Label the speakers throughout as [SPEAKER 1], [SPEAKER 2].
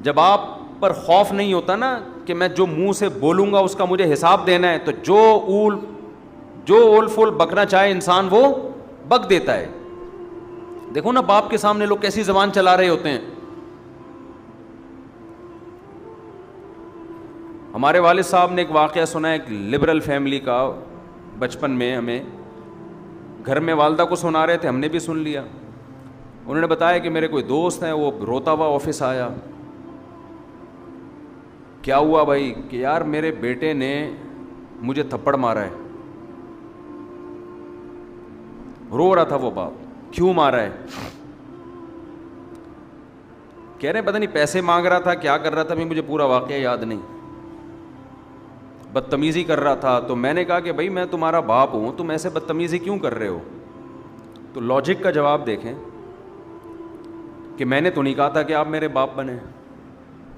[SPEAKER 1] جب آپ پر خوف نہیں ہوتا نا کہ میں جو منہ سے بولوں گا اس کا مجھے حساب دینا ہے, تو جو اول فول بکنا چاہے انسان وہ بک دیتا ہے. دیکھو نا باپ کے سامنے لوگ کیسی زبان چلا رہے ہوتے ہیں. ہمارے والد صاحب نے ایک واقعہ سنا ہے, ایک لبرل فیملی کا. بچپن میں ہمیں گھر میں والدہ کو سنا رہے تھے, ہم نے بھی سن لیا. انہوں نے بتایا کہ میرے کوئی دوست ہیں, وہ روتا ہوا آفس آیا. کیا ہوا بھائی؟ کہ یار میرے بیٹے نے مجھے تھپڑ مارا ہے. رو رہا تھا وہ باپ, کیوں مارا ہے؟ کہہ رہے ہیں پتہ نہیں پیسے مانگ رہا تھا, کیا کر رہا تھا, مجھے پورا واقعہ یاد نہیں. بدتمیزی کر رہا تھا. تو میں نے کہا کہ بھائی میں تمہارا باپ ہوں, تم ایسے بدتمیزی کیوں کر رہے ہو؟ تو لاجک کا جواب دیکھیں کہ میں نے تو نہیں کہا تھا کہ آپ میرے باپ بنے,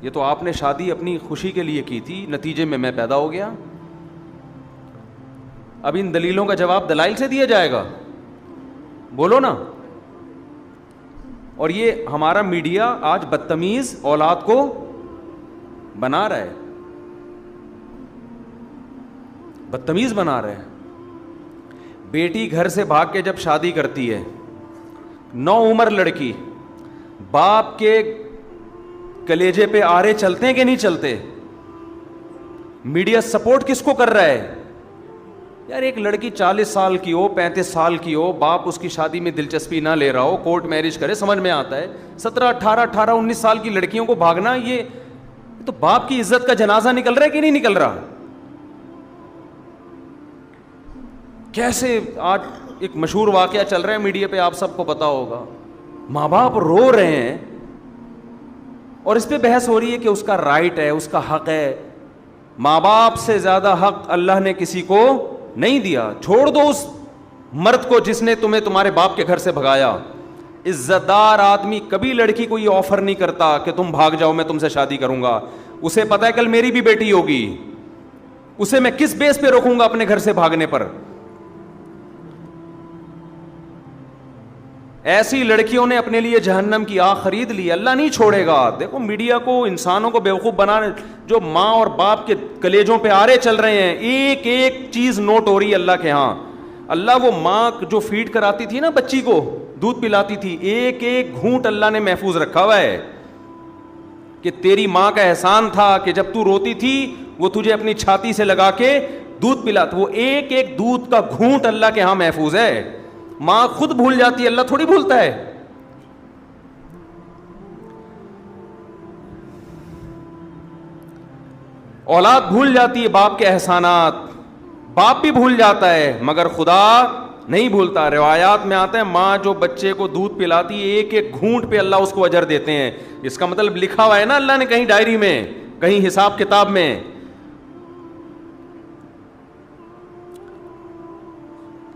[SPEAKER 1] یہ تو آپ نے شادی اپنی خوشی کے لیے کی تھی, نتیجے میں پیدا ہو گیا. اب ان دلیلوں کا جواب دلائل سے دیا جائے گا, بولو نا. اور یہ ہمارا میڈیا آج بدتمیز اولاد کو بنا رہا ہے, بدتمیز بنا رہے ہیں. بیٹی گھر سے بھاگ کے جب شادی کرتی ہے, نو عمر لڑکی, باپ کے کلیجے پہ آرے چلتے ہیں کہ نہیں چلتے؟ میڈیا سپورٹ کس کو کر رہا ہے؟ یار ایک لڑکی 40 سال کی ہو, 35 سال کی ہو, باپ اس کی شادی میں دلچسپی نہ لے رہا ہو, کورٹ میرج کرے, سمجھ میں آتا ہے. 17, 18, 19 سال کی لڑکیوں کو بھاگنا, یہ تو باپ کی عزت کا جنازہ نکل رہا ہے کہ نہیں نکل رہا؟ کیسے آج ایک مشہور واقعہ چل رہا ہے میڈیا پہ, آپ سب کو پتا ہوگا. ماں باپ رو رہے ہیں اور اس پہ بحث ہو رہی ہے کہ اس کا رائٹ ہے, اس کا حق ہے. ماں باپ سے زیادہ حق اللہ نے کسی کو نہیں دیا. چھوڑ دو اس مرد کو جس نے تمہیں تمہارے باپ کے گھر سے بھگایا. عزت دار آدمی کبھی لڑکی کو یہ آفر نہیں کرتا کہ تم بھاگ جاؤ میں تم سے شادی کروں گا. اسے پتا ہے کل میری بھی بیٹی ہوگی, اسے میں کس بیس پہ روکوں گا اپنے گھر سے بھاگنے پر. ایسی لڑکیوں نے اپنے لیے جہنم کی آگ خرید لی. اللہ نہیں چھوڑے گا. دیکھو میڈیا کو, انسانوں کو بیوقوف بنانے, جو ماں اور باپ کے کلیجوں پہ آرے چل رہے ہیں, ایک ایک چیز نوٹ ہو رہی ہے اللہ کے ہاں. اللہ وہ ماں جو فیڈ کراتی تھی نا بچی کو, دودھ پلاتی تھی, ایک ایک گھونٹ اللہ نے محفوظ رکھا ہوا ہے کہ تیری ماں کا احسان تھا کہ جب تو روتی تھی وہ تجھے اپنی چھاتی سے لگا کے دودھ پلاتا. وہ ایک ایک دودھ کا گھونٹ اللہ کے ہاں محفوظ ہے. ماں خود بھول جاتی ہے, اللہ تھوڑی بھولتا ہے. اولاد بھول جاتی ہے باپ کے احسانات, باپ بھی بھول جاتا ہے مگر خدا نہیں بھولتا. روایات میں آتا ہے ماں جو بچے کو دودھ پلاتی ہے ایک ایک گھونٹ پہ اللہ اس کو اجر دیتے ہیں. اس کا مطلب لکھا ہوا ہے نا اللہ نے کہیں ڈائری میں, کہیں حساب کتاب میں.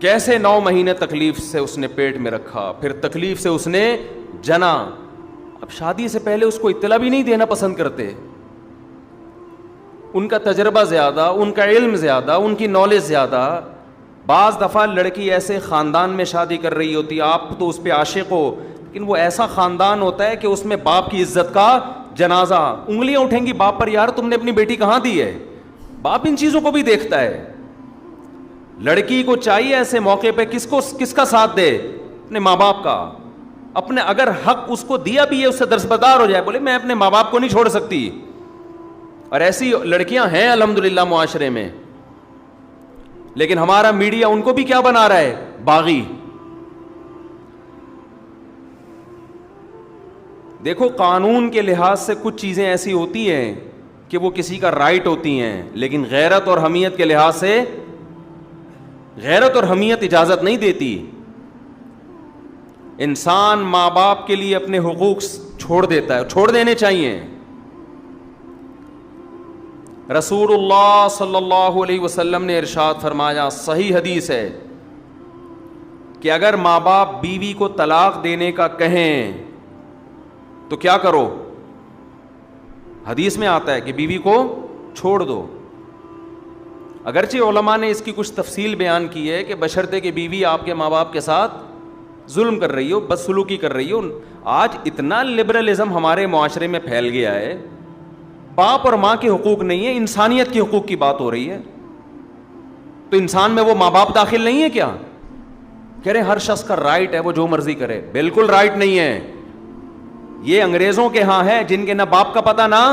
[SPEAKER 1] کیسے 9 مہینے تکلیف سے اس نے پیٹ میں رکھا, پھر تکلیف سے اس نے جنا. اب شادی سے پہلے اس کو اطلاع بھی نہیں دینا پسند کرتے. ان کا تجربہ زیادہ, ان کا علم زیادہ, ان کی نالج زیادہ. بعض دفعہ لڑکی ایسے خاندان میں شادی کر رہی ہوتی, آپ تو اس پہ عاشق ہو, لیکن وہ ایسا خاندان ہوتا ہے کہ اس میں باپ کی عزت کا جنازہ. انگلیاں اٹھیں گی باپ پر, یار تم نے اپنی بیٹی کہاں دی ہے. باپ ان چیزوں کو بھی دیکھتا ہے. لڑکی کو چاہیے ایسے موقع پہ کس کا ساتھ دے, اپنے ماں باپ کا. اپنے اگر حق اس کو دیا بھی ہے اس سے درسبدار ہو جائے, بولے میں اپنے ماں باپ کو نہیں چھوڑ سکتی. اور ایسی لڑکیاں ہیں الحمدللہ معاشرے میں, لیکن ہمارا میڈیا ان کو بھی کیا بنا رہا ہے, باغی. دیکھو قانون کے لحاظ سے کچھ چیزیں ایسی ہوتی ہیں کہ وہ کسی کا رائٹ ہوتی ہیں, لیکن غیرت اور حمیت کے لحاظ سے غیرت اور حمیت اجازت نہیں دیتی. انسان ماں باپ کے لیے اپنے حقوق چھوڑ دیتا ہے, چھوڑ دینے چاہیے. رسول اللہ صلی اللہ علیہ وسلم نے ارشاد فرمایا, صحیح حدیث ہے, کہ اگر ماں باپ بیوی کو طلاق دینے کا کہیں تو کیا کرو. حدیث میں آتا ہے کہ بیوی کو چھوڑ دو. اگرچہ علماء نے اس کی کچھ تفصیل بیان کی ہے کہ بشرطے کہ بیوی آپ کے ماں باپ کے ساتھ ظلم کر رہی ہو, بدسلوکی کر رہی ہو. آج اتنا لبرلزم ہمارے معاشرے میں پھیل گیا ہے, باپ اور ماں کے حقوق نہیں ہے, انسانیت کے حقوق کی بات ہو رہی ہے. تو انسان میں وہ ماں باپ داخل نہیں ہے کیا؟ کہہ رہے ہر شخص کا رائٹ ہے وہ جو مرضی کرے. بالکل رائٹ نہیں ہے. یہ انگریزوں کے ہاں ہے جن کے نہ باپ کا پتہ نہ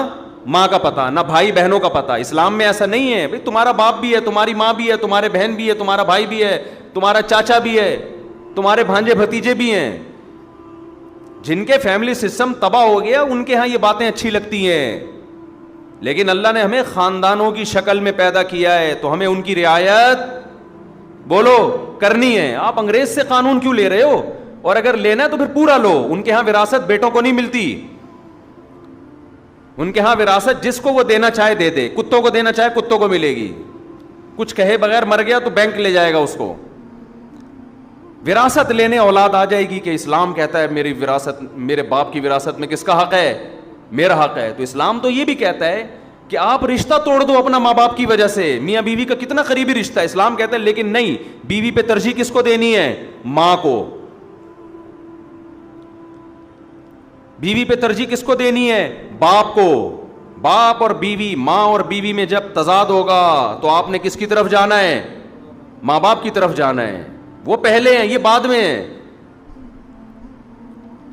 [SPEAKER 1] ماں کا پتہ, نہ بھائی بہنوں کا پتہ. اسلام میں ایسا نہیں ہے. بھئی تمہارا باپ بھی ہے, تمہاری ماں بھی ہے, تمہارے بہن بھی ہے, تمہارا بھائی بھی ہے, تمہارا چاچا بھی ہے, تمہارے بھانجے بھتیجے بھی ہیں. جن کے فیملی سسٹم تباہ ہو گیا ان کے ہاں یہ باتیں اچھی لگتی ہیں. لیکن اللہ نے ہمیں خاندانوں کی شکل میں پیدا کیا ہے تو ہمیں ان کی رعایت بولو کرنی ہے. آپ انگریز سے قانون کیوں لے رہے ہو؟ اور اگر لینا ہے تو پھر پورا لو. ان کے ہاں وراثت بیٹوں کو نہیں ملتی. ان کے ہاں وراثت جس کو وہ دینا چاہے دے دے. کتوں کو دینا چاہے کتوں کو ملے گی. کچھ کہے بغیر مر گیا تو بینک لے جائے گا اس کو. وراثت لینے اولاد آ جائے گی کہ اسلام کہتا ہے میری وراثت, میرے باپ کی وراثت میں کس کا حق ہے؟ میرا حق ہے. تو اسلام تو یہ بھی کہتا ہے کہ آپ رشتہ توڑ دو اپنا ماں باپ کی وجہ سے. میاں بیوی کا کتنا قریبی رشتہ ہے, اسلام کہتا ہے لیکن نہیں, بیوی پہ ترجیح کس کو دینی ہے؟ ماں کو. بیوی پہ ترجیح کس کو دینی ہے؟ باپ کو. باپ اور بیوی, ماں اور بیوی میں جب تضاد ہوگا تو آپ نے کس کی طرف جانا ہے؟ ماں باپ کی طرف جانا ہے. وہ پہلے ہیں, یہ بعد میں ہیں.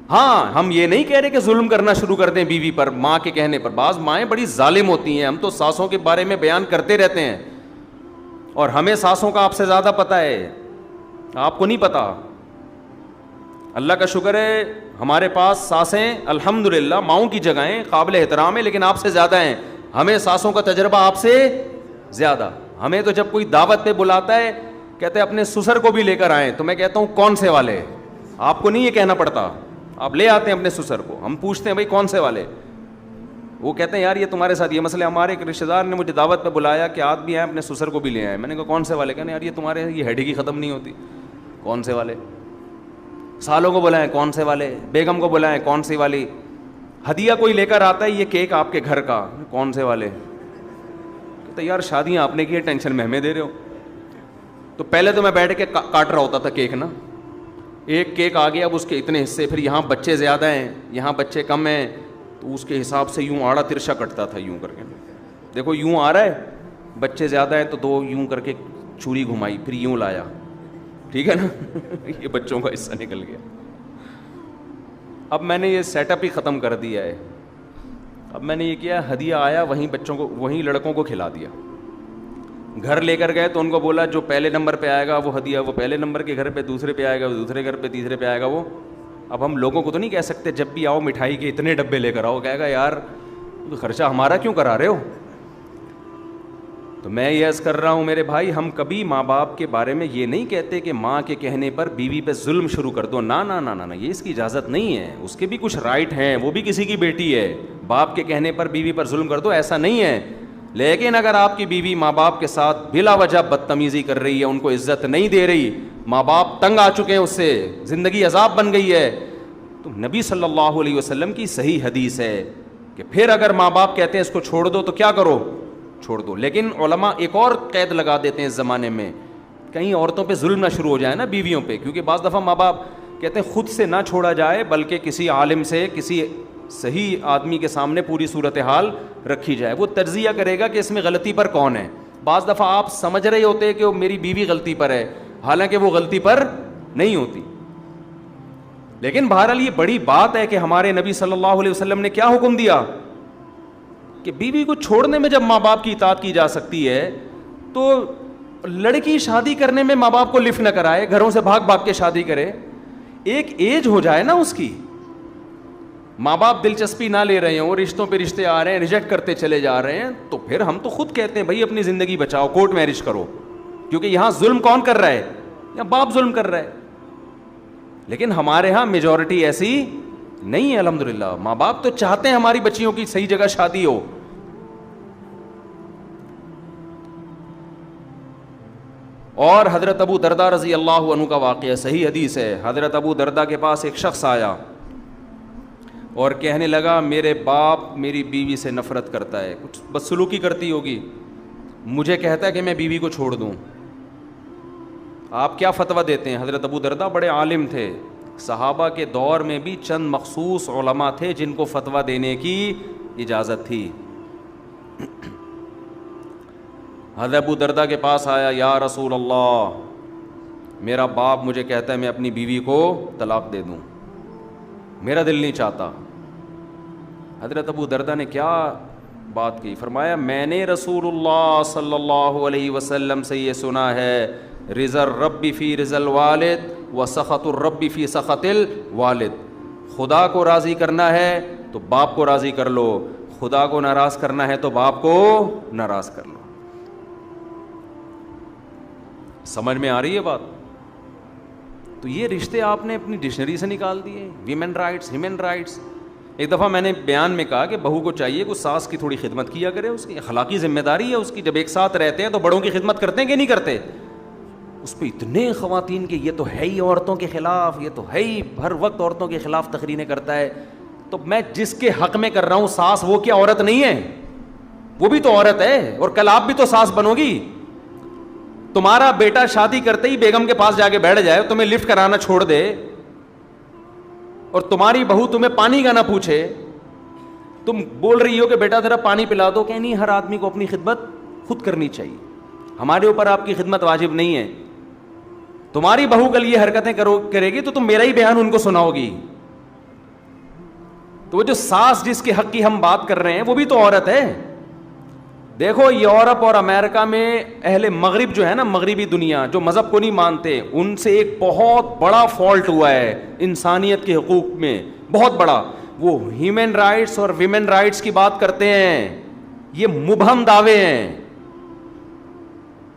[SPEAKER 1] ہاں ہم یہ نہیں کہہ رہے کہ ظلم کرنا شروع کر دیں بیوی پر ماں کے کہنے پر. بعض مائیں بڑی ظالم ہوتی ہیں. ہم تو ساسوں کے بارے میں بیان کرتے رہتے ہیں اور ہمیں ساسوں کا آپ سے زیادہ پتہ ہے, آپ کو نہیں پتا. اللہ کا شکر ہے ہمارے پاس ساسیں الحمدللہ ماؤں کی جگہیں قابل احترام ہے, لیکن آپ سے زیادہ ہیں. ہمیں ساسوں کا تجربہ آپ سے زیادہ. ہمیں تو جب کوئی دعوت پہ بلاتا ہے کہتے ہیں اپنے سسر کو بھی لے کر آئیں, تو میں کہتا ہوں کون سے والے؟ آپ کو نہیں یہ کہنا پڑتا, آپ لے آتے ہیں اپنے سسر کو. ہم پوچھتے ہیں بھائی کون سے والے؟ وہ کہتے ہیں یار یہ تمہارے ساتھ یہ مسئلہ. ہمارے ایک رشتہ دار نے مجھے دعوت پہ بلایا کہ آپ بھی آئیں اپنے سسر کو بھی لے آئیں. میں نے کہا کون سے والے؟ کہنے یار یہ تمہارے یہ ہیڈی کی ختم نہیں ہوتی. کون سے والے؟ سالوں کو بلائیں کون سے والے, بیگم کو بلائیں کون سی والی, ہدیہ کوئی لے کر آتا ہے یہ کیک آپ کے گھر کا کون سے والے. کہتے یار شادیاں آپ نے کی ہے, ٹینشن میں ہمیں دے رہے ہو. تو پہلے تو میں بیٹھ کے کاٹ رہا ہوتا تھا کیک نا, ایک کیک آ گیا اب اس کے اتنے حصے, پھر یہاں بچے زیادہ ہیں یہاں بچے کم ہیں, تو اس کے حساب سے یوں آڑا ترشا کٹتا تھا یوں کر کے. دیکھو یوں آ رہا ہے, بچے زیادہ ہیں تو دو یوں کر کے چھری گھمائی, پھر یوں لایا, ٹھیک ہے نا. یہ بچوں کا حصہ نکل گیا. اب میں نے یہ سیٹ اپ ہی ختم کر دیا ہے. اب میں نے یہ کیا, ہدیہ آیا وہیں بچوں کو وہیں لڑکوں کو کھلا دیا. گھر لے کر گئے تو ان کو بولا جو پہلے نمبر پہ آئے گا وہ ہدیہ وہ پہلے نمبر کے گھر پہ, دوسرے پہ آئے گا وہ دوسرے گھر پہ, تیسرے پہ آئے گا وہ. اب ہم لوگوں کو تو نہیں کہہ سکتے جب بھی آؤ مٹھائی کے اتنے ڈبے لے کر آؤ, کہے گا یار خرچہ ہمارا کیوں کرا رہے ہو. تو میں یہ عرض کر رہا ہوں میرے بھائی, ہم کبھی ماں باپ کے بارے میں یہ نہیں کہتے کہ ماں کے کہنے پر بیوی پہ ظلم شروع کر دو. نا نا نا نا, یہ اس کی اجازت نہیں ہے. اس کے بھی کچھ رائٹ ہیں, وہ بھی کسی کی بیٹی ہے. باپ کے کہنے پر بیوی پر ظلم کر دو ایسا نہیں ہے. لیکن اگر آپ کی بیوی ماں باپ کے ساتھ بلا وجہ بدتمیزی کر رہی ہے, ان کو عزت نہیں دے رہی, ماں باپ تنگ آ چکے ہیں اس سے, زندگی عذاب بن گئی ہے, تو نبی صلی اللہ علیہ وسلم کی صحیح حدیث ہے کہ پھر اگر ماں باپ کہتے ہیں اس کو چھوڑ دو تو کیا کرو, چھوڑ دو. لیکن علماء ایک اور قید لگا دیتے ہیں اس زمانے میں, کہیں عورتوں پہ ظلم نہ شروع ہو جائے نا بیویوں پہ, کیونکہ بعض دفعہ ماں باپ کہتے ہیں خود سے نہ چھوڑا جائے بلکہ کسی عالم سے, کسی صحیح آدمی کے سامنے پوری صورتحال رکھی جائے, وہ تجزیہ کرے گا کہ اس میں غلطی پر کون ہے. بعض دفعہ آپ سمجھ رہے ہوتے ہیں کہ وہ میری بیوی غلطی پر ہے, حالانکہ وہ غلطی پر نہیں ہوتی. لیکن بہرحال یہ بڑی بات ہے کہ ہمارے نبی صلی اللہ علیہ وسلم نے کیا حکم دیا کہ بیوی کو چھوڑنے میں جب ماں باپ کی اطاعت کی جا سکتی ہے تو لڑکی شادی کرنے میں ماں باپ کو لفٹ نہ کرائے, گھروں سے بھاگ بھاگ کے شادی کرے. ایک ایج ہو جائے نا اس کی, ماں باپ دلچسپی نہ لے رہے ہیں, وہ رشتوں پہ رشتے آ رہے ہیں, ریجیکٹ کرتے چلے جا رہے ہیں, تو پھر ہم تو خود کہتے ہیں بھائی اپنی زندگی بچاؤ, کورٹ میرج کرو. کیونکہ یہاں ظلم کون کر رہا ہے؟ یا باپ ظلم کر رہا ہے. لیکن ہمارے ہاں میجورٹی ایسی نہیں ہے الحمدللہ. ماں باپ تو چاہتے ہیں ہماری بچیوں کی صحیح جگہ شادی ہو. اور حضرت ابو دردہ رضی اللہ عنہ کا واقعہ صحیح حدیث ہے. حضرت ابو دردہ کے پاس ایک شخص آیا اور کہنے لگا میرے باپ میری بیوی سے نفرت کرتا ہے, کچھ بدسلوکی کرتی ہوگی, مجھے کہتا ہے کہ میں بیوی کو چھوڑ دوں, آپ کیا فتویٰ دیتے ہیں؟ حضرت ابو دردہ بڑے عالم تھے, صحابہ کے دور میں بھی چند مخصوص علماء تھے جن کو فتویٰ دینے کی اجازت تھی. حضرت ابو دردہ کے پاس آیا, یا رسول اللہ, میرا باپ مجھے کہتا ہے میں اپنی بیوی کو طلاق دے دوں, میرا دل نہیں چاہتا. حضرت ابو دردہ نے کیا بات کی؟ فرمایا میں نے رسول اللہ صلی اللہ علیہ وسلم سے یہ سنا ہے, رضا الرب فی رضا الوالد و سخط الرب فی سخط الوالد. خدا کو راضی کرنا ہے تو باپ کو راضی کر لو, خدا کو ناراض کرنا ہے تو باپ کو ناراض کر لو. سمجھ میں آ رہی ہے بات؟ تو یہ رشتے آپ نے اپنی ڈکشنری سے نکال دیے. Women rights, human rights. ایک دفعہ میں نے بیان میں کہا کہ بہو کو چاہیے کہ ساس کی تھوڑی خدمت کیا کرے, اس کی اخلاقی ذمہ داری ہے اس کی. جب ایک ساتھ رہتے ہیں تو بڑوں کی خدمت کرتے ہیں کہ نہیں کرتے؟ اس پہ اتنے خواتین کے یہ تو ہے ہی عورتوں کے خلاف, یہ تو ہے ہی ہر وقت عورتوں کے خلاف تقریریں کرتا ہے. تو میں جس کے حق میں کر رہا ہوں ساس, وہ کیا عورت نہیں ہے؟ وہ بھی تو عورت ہے, اور کل آپ بھی تو ساس بنو گی. تمہارا بیٹا شادی کرتے ہی بیگم کے پاس جا کے بیٹھ جائے, تمہیں لفٹ کرانا چھوڑ دے, اور تمہاری بہو تمہیں پانی کا نہ پوچھے, تم بول رہی ہو کہ بیٹا ذرا پانی پلا دو, کہ نہیں, ہر آدمی کو اپنی خدمت خود کرنی چاہیے, ہمارے اوپر آپ کی خدمت واجب نہیں ہے. تمہاری بہو کل یہ حرکتیں کرے گی تو تم میرا ہی بیان ان کو سناؤ گی. تو وہ جو ساس جس کے حق کی ہم بات کر رہے ہیں وہ بھی تو عورت ہے. دیکھو یورپ اور امریکہ میں اہل مغرب جو ہے نا, مغربی دنیا جو مذہب کو نہیں مانتے, ان سے ایک بہت بڑا فالٹ ہوا ہے انسانیت کے حقوق میں, بہت بڑا. وہ ہیومن رائٹس اور ویمن رائٹس کی بات کرتے ہیں, یہ مبہم دعوے ہیں,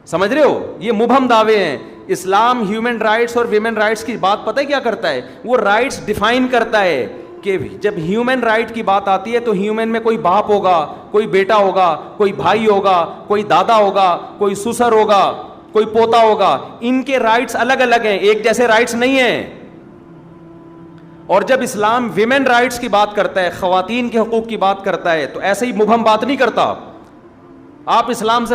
[SPEAKER 1] سمجھ رہے ہو, یہ مبہم دعوے ہیں. اسلام ہیومن رائٹس اور ویمن رائٹس کی بات پتہ ہے کیا کرتا ہے؟ وہ رائٹس ڈیفائن کرتا ہے کہ جب ہیومن رائٹ کی بات آتی ہے تو ہیومن میں کوئی باپ ہوگا, کوئی بیٹا ہوگا, کوئی بھائی ہوگا, کوئی دادا ہوگا, کوئی سسر ہوگا, کوئی پوتا ہوگا. ان کے رائٹس الگ الگ ہیں, ایک جیسے رائٹس نہیں ہیں. اور جب اسلام ویمن رائٹس کی بات کرتا ہے, خواتین کے حقوق کی بات کرتا ہے, تو ایسے ہی مبہم بات نہیں کرتا. آپ اسلام سے